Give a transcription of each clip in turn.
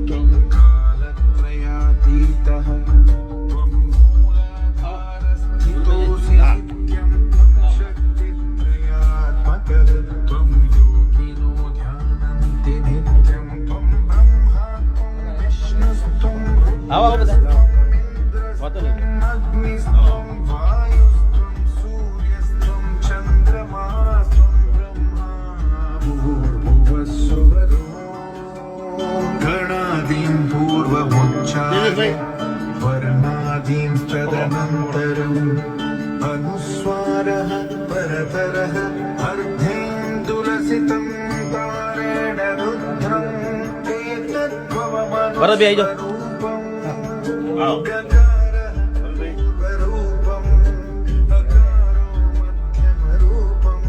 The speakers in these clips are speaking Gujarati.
त्वं कालत्रयातीतः त्वं मूलाधारस्थितोऽसि नित्यं त्वं शक्तित्रयात्मकः त्वं योगिनो ध्यानन्ति नित्यं त्वं ब्रह्मा त्वं विष्णुस्त्वं अग्निस्त्वं वायुस्त्वं सूर्यस्त्वं चन्द्रमास्त्वं ब्रह्मा भूर्भुवस्सुवरो गणादीं पूर्वमुच्चार्य वर्णादीं तदनन्तरम् अनुस्वारः परतरः अर्धेन्दुलसितं तारेण रुद्रम् एतद्भवमनुस्वरूपम् गकारः पूर्वरूपम् अकारो मध्यमरूपम्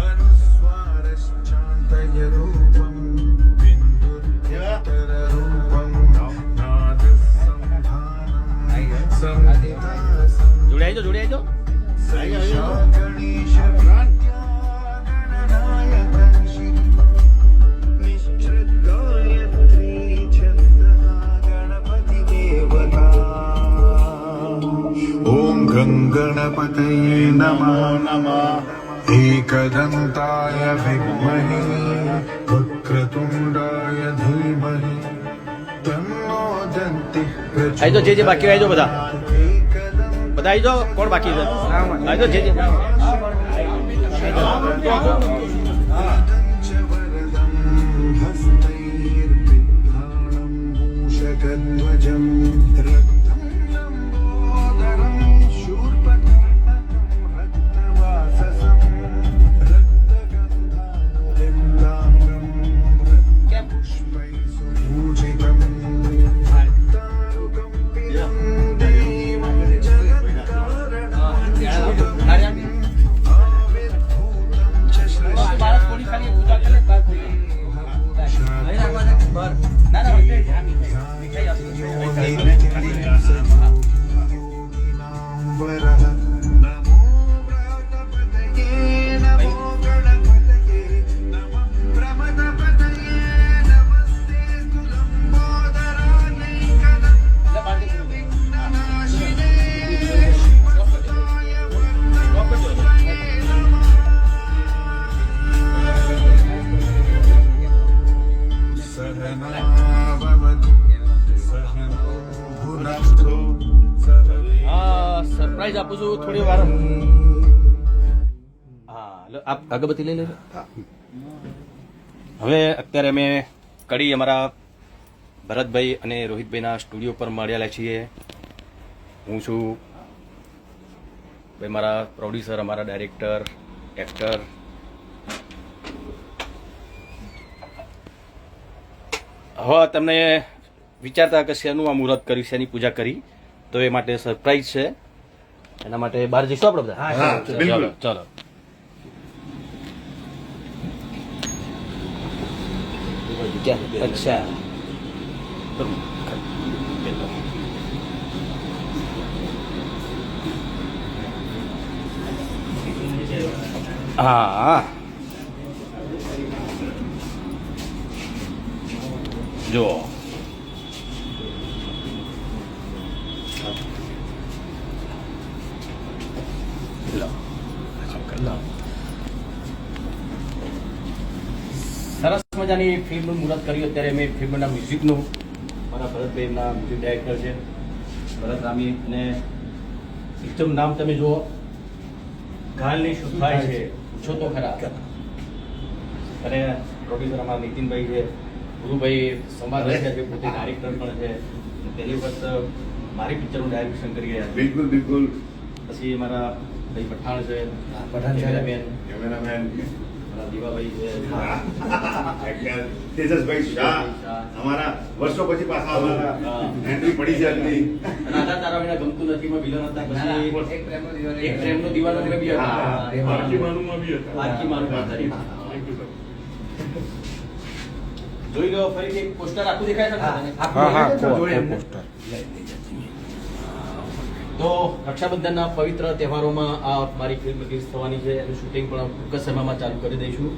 अनुस्वारश्चान्तयरूपम् बिन्दुर्यतररूपम् नादः संधानम् संहितासम् જોડે આવજો सैषा गणेश गणनायकंषि निश्चिद्गायत्री छन्दः गणपतिदेवता ॐ गङ्गणपतये नमः एकदन्ताय विद्महे वक्रतुण्डाय धीमहि तन्नो दन्तिः આવી જાઓ, જે બાકી આવી જાઓ બધા આવી જાઓ. કોણ બાકી છે? આવી જાઓ, જે मूषकध्वजं रक्तं लम्बोदरं शूर्पकर्णकं रक्तवाससं रक्तगन्धालिप्ताङ्गं रक्तपुष्पैः सुपूजितं रक्तारुकम्पितं देवं जगत्कारणं आविर्भूतं च योगिनाम्बरः नमो व्रतपतये नमो गणपतये नमः प्रमदपतये नमस्ते लम्बोदरानैकदन्ताय विघ्ननाशिने शिवसुताय वरदपतये नमः सहनाववतु सहनो भुनक्तु સરપ્રાઈઝ આપું છું થોડી વાર. હા, આપ અગરબત્તી લઈ લેજો. હવે અત્યારે અમે કડી અમારા ભરતભાઈ અને રોહિતભાઈના સ્ટુડિયો પર મળ્યા છીએ. હું છું ભાઈ, મારા પ્રોડ્યુસર, અમારા ડાયરેક્ટર, એક્ટર. હવે તમને વિચારતા કે શેનું આ મુહૂર્ત કર્યું, શેની પૂજા કરી, તો એ માટે સરપ્રાઈઝ છે. એના માટે બહાર જઈશું આપણે બધા. ચાલો ચાલો. અચ્છા, હા, જો સરસ મજાની ફિલ્મનું મુહૂર્ત કર્યું. અત્યારે મેં ફિલ્મના મ્યુઝિકનું, મારા ભરતભાઈના મ્યુઝિક ડાયરેક્ટર છે ભરત રામી, અને એકદમ નામ તમે જુઓ, ઘાલની શું થાય છે પૂછો તો ખરા. અને પ્રોડ્યુસર અમારા નીતિનભાઈ છે, ગુરુભાઈ સમાજ છે, પોતે ડાયરેક્ટર પણ છે. તેની વખત મારી પિક્ચરનું ડાયરેક્શન કરી રહ્યા છે. બિલકુલ બિલકુલ. પછી મારા ભાઈ પઠાણ છે, કેમેરામેન દીવાભાઈ છે, તેજસભાઈ શાહ, અમારા વર્ષો પછી પાછા અમારા એન્ટ્રી પડી છે આટલી. અને આધા તારા વિના ગમતું નથી માં વિલન હતા. પછી એક પ્રેમનો દીવાનો બી હતા, આરકીમાનુમાં બી હતા. આરકીમાનું હતા. જોઈ લો ફરીથી પોસ્ટર આખું દેખાય છે. તો રક્ષાબંધનના પવિત્ર તહેવારોમાં આ મારી ફિલ્મ રિલીઝ થવાની છે. એનું શૂટિંગ પણ ટૂંક સમયમાં ચાલુ કરી દઈશું.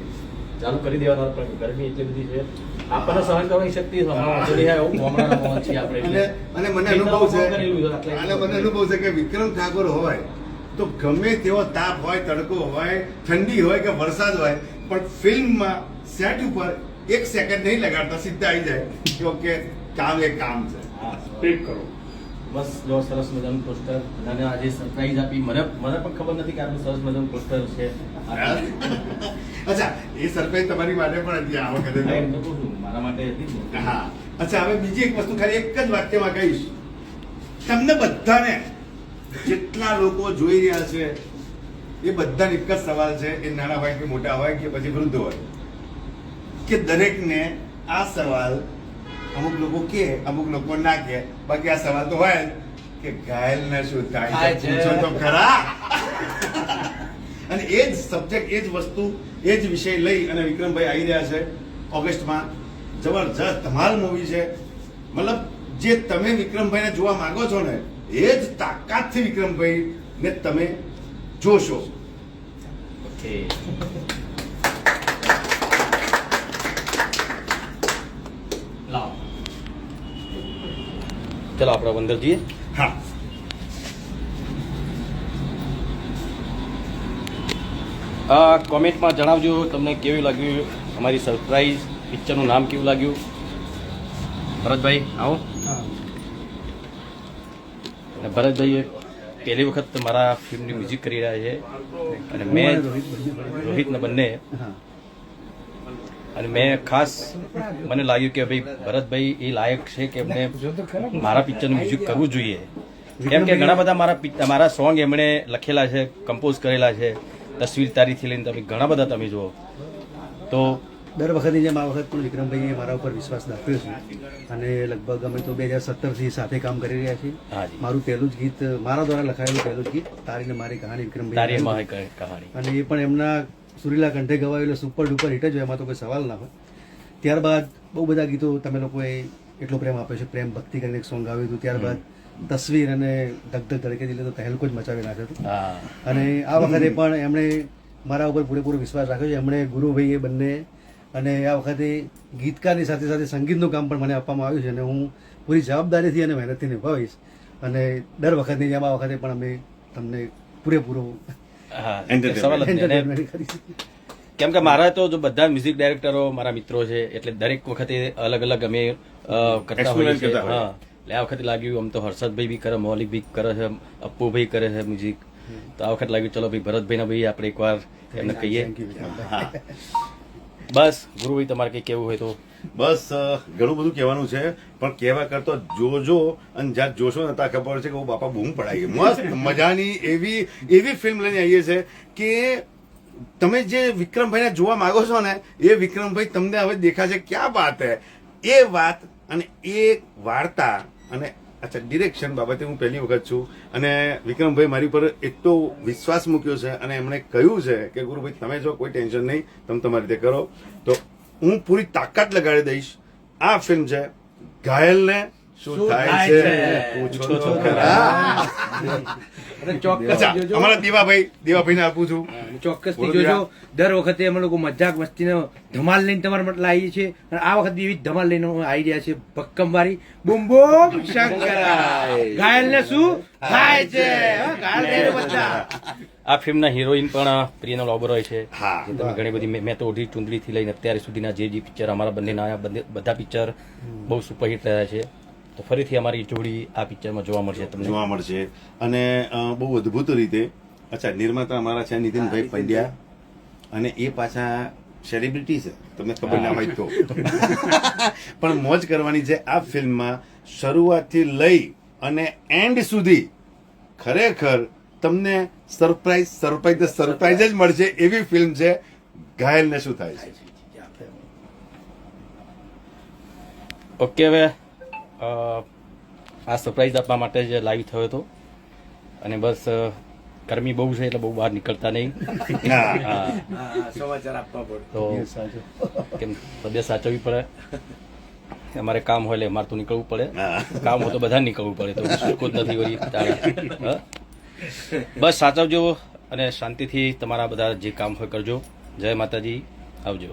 ચાલુ કરી દેવાના, પણ ગરમી એટલી બધી છે આપણને સહન કરવાની શક્તિ છે એવું ગામડાના માહોલ છીએ આપણે અને મને અનુભવ છે કે વિક્રમ ઠાકોર હોય તો ગમે તેવો તાપ હોય, તડકો હોય, ઠંડી હોય કે વરસાદ હોય, પણ ફિલ્મમાં સેટ ઉપર 1 સેકન્ડ નહીં લગાડતા, સીધા આવી જાય કે ઓકે કામ એ કામ છે. સ્પીડ કરો. બસ જો સરસ મજાનું પોસ્ટર અને આજે સરપ્રાઈઝ આપી. મને પણ ખબર નથી કે આટલું સરસ મજાનું પોસ્ટર છે. અચ્છા, એ સરપ્રાઈઝ તમારી માટે પણ હતી આ વખતે. એમ તો કહું છું, મારા માટે હતી જ ને. હા. અચ્છા, હવે બીજી એક વસ્તુ ખાલી એક જ વાક્યમાં કહીશ. તમને બધાને જેટલા લોકો જોઈ રહ્યા છે એ બધાને એક જ સવાલ છે, એ નાના હોય કે મોટા હોય કે પછી વૃદ્ધ હોય, કે દરેકને આ સવાલ, અમુક લોકો કે અમુક લોકો ના કે, બાકી આ સવાલ તો હોય જ કે ઘાયલને શું થાય છે, પૂછો તો ખરા. અને એ જ સબ્જેક્ટ, એ જ વસ્તુ, એ જ વિષય લઈ અને વિક્રમભાઈ આવી રહ્યા છે ઓગસ્ટમાં. જબરજસ્ત ધમાલ મૂવી છે. મતલબ જે તમે વિક્રમભાઈને જોવા માંગો છો ને, એ જ તાકાતથી વિક્રમભાઈને તમે જોશો. ઓકે. લાવો. ચલો આપણે અંદર જઈએ. હા. કોમેન્ટમાં જણાવજો તમને કેવું લાગ્યું અમારી સરપ્રાઈઝ પિક્ચરનું નામ કેવું લાગ્યું. ભરતભાઈ આવો. અને ભરતભાઈ પહેલી વખત મારા ફિલ્મની મ્યુઝિક કરી રહ્યા છે અને મેં રોહિતને બંને, અને મેં ખાસ મને લાગ્યું કે ભાઈ ભરતભાઈ એ લાયક છે કે એમને મારા પિક્ચરનું મ્યુઝિક કરવું જોઈએ. કેમ કે ઘણા બધા મારા સોંગ એમણે લખેલા છે, કમ્પોઝ કરેલા છે. તસવીર તારીથી લઈને તમે ઘણા બધા તમે જુઓ તો દર વખતની જેમ આ વખત પણ વિક્રમભાઈએ મારા ઉપર વિશ્વાસ દાખવ્યો છે અને લગભગ અમે તો 2017થી સાથે કામ કરી રહ્યા છીએ. મારું પહેલું જ ગીત, મારા દ્વારા લખાયેલું પહેલું જ ગીત તારી ને મારી કહાની વિક્રમભાઈ, અને એ પણ એમના સુરીલા કંઠે ગવાયેલું સુપર ડુપર હિટ જ હોય, એમાં તો કોઈ સવાલ ના હોય. ત્યારબાદ બહુ બધા ગીતો તમે લોકોએ એટલો પ્રેમ આપ્યો છે. પ્રેમ ભક્તિ કરીને એક સોંગ આવ્યું હતું, ત્યારબાદ તસવીર અને ધક ધક ધડકે દિલે તો તહેલકો જ મચાવી નાખ્યો હતો. અને આ વખતે પણ એમણે મારા ઉપર પૂરેપૂરો વિશ્વાસ રાખ્યો છે. એમણે ગુરુભાઈ એ બંને, અને આ વખતે ગીતકારની સાથે સાથે સંગીતનું કામ પણ મને આપવામાં આવ્યું છે અને હું પૂરી જવાબદારીથી અને મહેનતથી નિભાવીશ. અને દર વખતની જેમ આ વખતે પણ અમે તમને પૂરેપૂરો એન્ટરટેનમેન્ટ કરીશું. કેમ કે મારા તો જો બધા મ્યુઝિક ડાયરેક્ટરો મારા મિત્રો છે, એટલે દરેક વખતે અલગ અલગ અમે કરતા હોઈએ છીએ. હા, એટલે આ વખતે લાગ્યું આમ તો હર્ષદભાઈ બી કરે, મૌલિક બી કરે છે, અપ્પુભાઈ કરે છે મ્યુઝિક, તો આ વખત લાગ્યું ચલો ભાઈ ભરતભાઈના ભાઈ આપણે એકવાર એમને કહીએ. બસ ગુરુભાઈ તમારે કંઈ કહેવું હોય તો. બસ ઘણું બધું કહેવાનું છે, પણ કહેવા કરતો જોજો, અને જ્યાં જોશો ને ત્યાં ખબર છે કે હું બાપા બૂમ પડાવી. મસ્ત મજાની એવી ફિલ્મ લઈને આવીએ છે કે તમે જે વિક્રમભાઈને જોવા માંગો છો ને, એ વિક્રમભાઈ તમને હવે દેખાશે. ક્યાં વાત હે એ વાત, અને એ વાર્તા, અને અચ્છા ડિરેક્શન બાબતે હું પહેલી વખત છું, અને વિક્રમભાઈ મારી પર એટલો વિશ્વાસ મૂક્યો છે અને એમણે કહ્યું છે કે ગુરુભાઈ તમે જો કોઈ ટેન્શન નહીં, તમે તમારી રીતે કરો, તો હું પૂરી તાકાત લગાડી દઈશ. આ ફિલ્મ છે ઘાયલને શું થાય છે પૂછો તો ખરા. અમારા દેવાભાઈને આપું છું. ચોક્કસથી જોજો. દર વખતે અમે લોકો મજાક મસ્તીનો ધમાલ લઈને તમારા માટે લાવીએ છીએ, અને આ વખતે એવી ધમાલ લઈને આવી રહ્યા છે ભક્કમવારી બૂમ બૂમ શંકરાય. ઘાયલને શું થાય છે, ઘાયલ બધા. આ ફિલ્મના હિરોઈન પણ પ્રિયનલ ઓબેરોય છે. હા, તમે ઘણી બધી મેં તો ઓઢી ચુંદડીથી લઈને અત્યાર સુધીના જે પિક્ચર અમારા બંનેના આવ્યા, બધા પિક્ચર બહુ સુપરહિટ રહ્યા છે. તો ફરીથી અમારી જોડી આ પિક્ચરમાં જોવા મળશે, તમને જોવા મળશે, અને બહુ અદભુત રીતે. અચ્છા, નિર્માતા અમારા છે નીતિનભાઈ પંડ્યા, અને એ પાછા સેલિબ્રિટી છે, તમને ખબર ના હોય તો. પણ મોજ કરવાની છે આ ફિલ્મમાં. શરૂઆતથી લઈ અને એન્ડ સુધી ખરેખર તમને સરપ્રાઈઝ જ મળશે એવી ફિલ્મ છે ઘાયલને શું થાય છે. ઓકે, હવે આ સરપ્રાઈઝ આપવા માટે જ લાઈવ થયો હતો, અને બસ ગરમી બહુ છે એટલે બહુ બહાર નીકળતા નહીં. સમાચાર આપવા પડે તો કેમ તબિયત સાચવવી પડે. અમારે કામ હોય એટલે અમારે તો નીકળવું પડે, કામ હોય તો બધા નીકળવું પડે, તો કોઈ જ નથી વળી. બસ સાચવજો અને શાંતિથી તમારા બધા જે કામ હોય કરજો. જય માતાજી, આવજો.